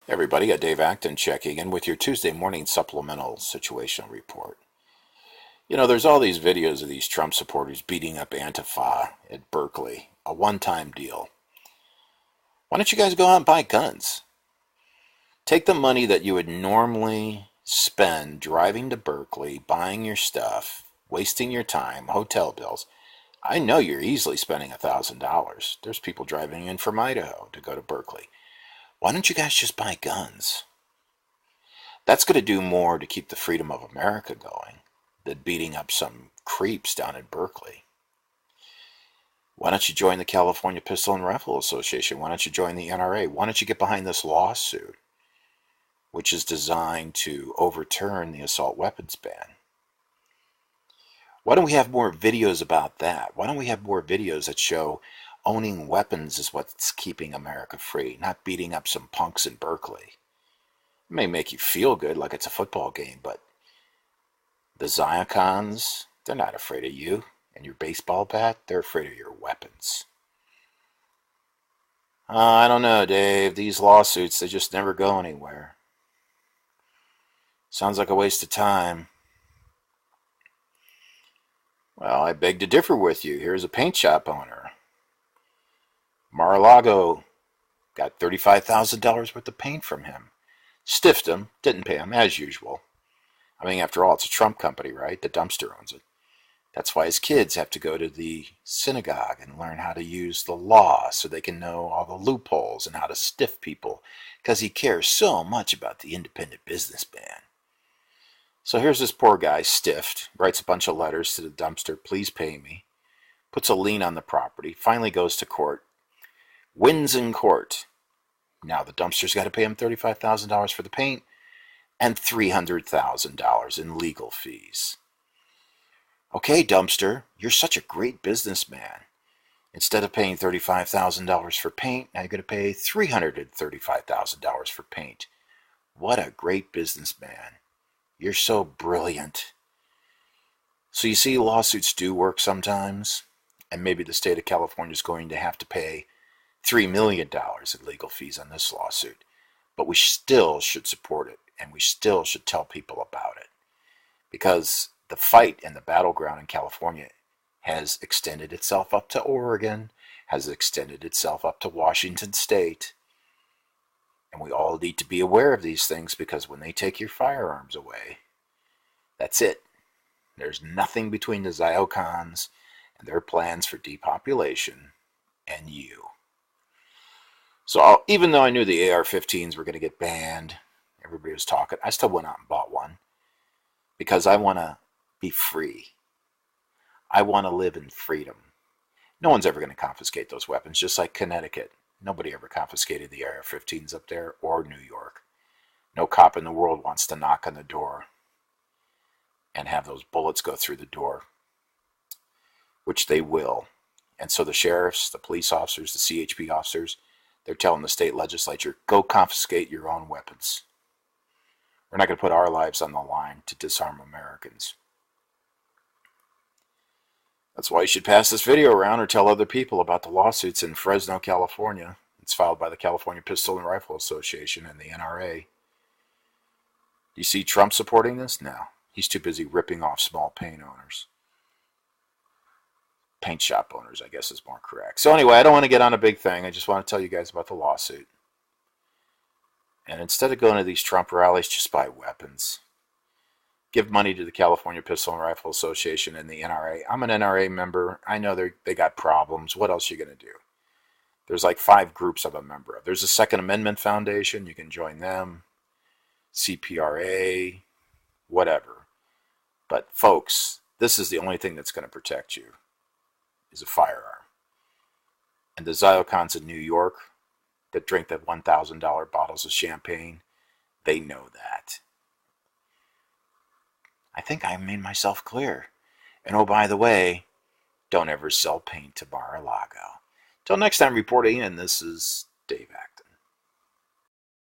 Everybody, Dave Acton checking in with your Tuesday morning supplemental situational report. You know, there's all these videos of these Trump supporters beating up Antifa at Berkeley, a one-time deal. Why don't you guys go out and buy guns? Take the money that you would normally spend driving to Berkeley, buying your stuff, wasting your time, hotel bills. I know you're easily spending $1,000. There's people driving in from Idaho to go to Berkeley. Why don't you guys just buy guns? That's going to do more to keep the freedom of America going than beating up some creeps down in Berkeley. Why don't you join the California Pistol and Rifle Association? Why don't you join the NRA? Why don't you get behind this lawsuit, which is designed to overturn the assault weapons ban? Why don't we have more videos about that? Why don't we have more videos that show owning weapons is what's keeping America free, not beating up some punks in Berkeley? It may make you feel good like it's a football game, but the Ziocons, they're not afraid of you and your baseball bat. They're afraid of your weapons. I don't know, Dave. These lawsuits, they just never go anywhere. Sounds like a waste of time. Well, I beg to differ with you. Here's a paint shop owner. Mar-a-Lago got $35,000 worth of paint from him. Stiffed him, didn't pay him, as usual. I mean, after all, it's a Trump company, right? The dumpster owns it. That's why his kids have to go to the synagogue and learn how to use the law so they can know all the loopholes and how to stiff people, because he cares so much about the independent businessman. So here's this poor guy, stiffed, writes a bunch of letters to the dumpster, please pay me, puts a lien on the property, finally goes to court, wins in court. Now the dumpster's got to pay him $35,000 for the paint and $300,000 in legal fees. Okay, dumpster, you're such a great businessman. Instead of paying $35,000 for paint, now you're going to pay $335,000 for paint. What a great businessman. You're so brilliant. So you see, lawsuits do work sometimes, and maybe the state of California is going to have to pay $3 million in legal fees on this lawsuit. But we still should support it, and we still should tell people about it. Because the fight and the battleground in California has extended itself up to Oregon, has extended itself up to Washington State. And we all need to be aware of these things, because when they take your firearms away, that's it. There's nothing between the Ziocons and their plans for depopulation and you. So even though I knew the AR-15s were going to get banned, everybody was talking, I still went out and bought one because I want to be free. I want to live in freedom. No one's ever going to confiscate those weapons, just like Connecticut. Nobody ever confiscated the AR-15s up there, or New York. No cop in the world wants to knock on the door and have those bullets go through the door, which they will. And so the sheriffs, the police officers, the CHP officers, they're telling the state legislature, go confiscate your own weapons. We're not going to put our lives on the line to disarm Americans. That's why you should pass this video around or tell other people about the lawsuits in Fresno, California. It's filed by the California Pistol and Rifle Association and the NRA. Do you see Trump supporting this? No. He's too busy ripping off small paint owners. Paint shop owners, I guess, is more correct. So anyway, I don't want to get on a big thing. I just want to tell you guys about the lawsuit. And instead of going to these Trump rallies, just buy weapons. Give money to the California Pistol and Rifle Association and the NRA. I'm an NRA member. I know they got problems. What else are you going to do? There's like 5 groups I'm a member of. There's a Second Amendment Foundation. You can join them. CPRA, whatever. But folks, this is the only thing that's going to protect you, is a firearm. And the Ziocons in New York that drink the $1,000 bottles of champagne, they know that. I think I made myself clear. And oh, by the way, don't ever sell paint to Mar-a-Lago. Till next time, reporting in, this is Dave Ack.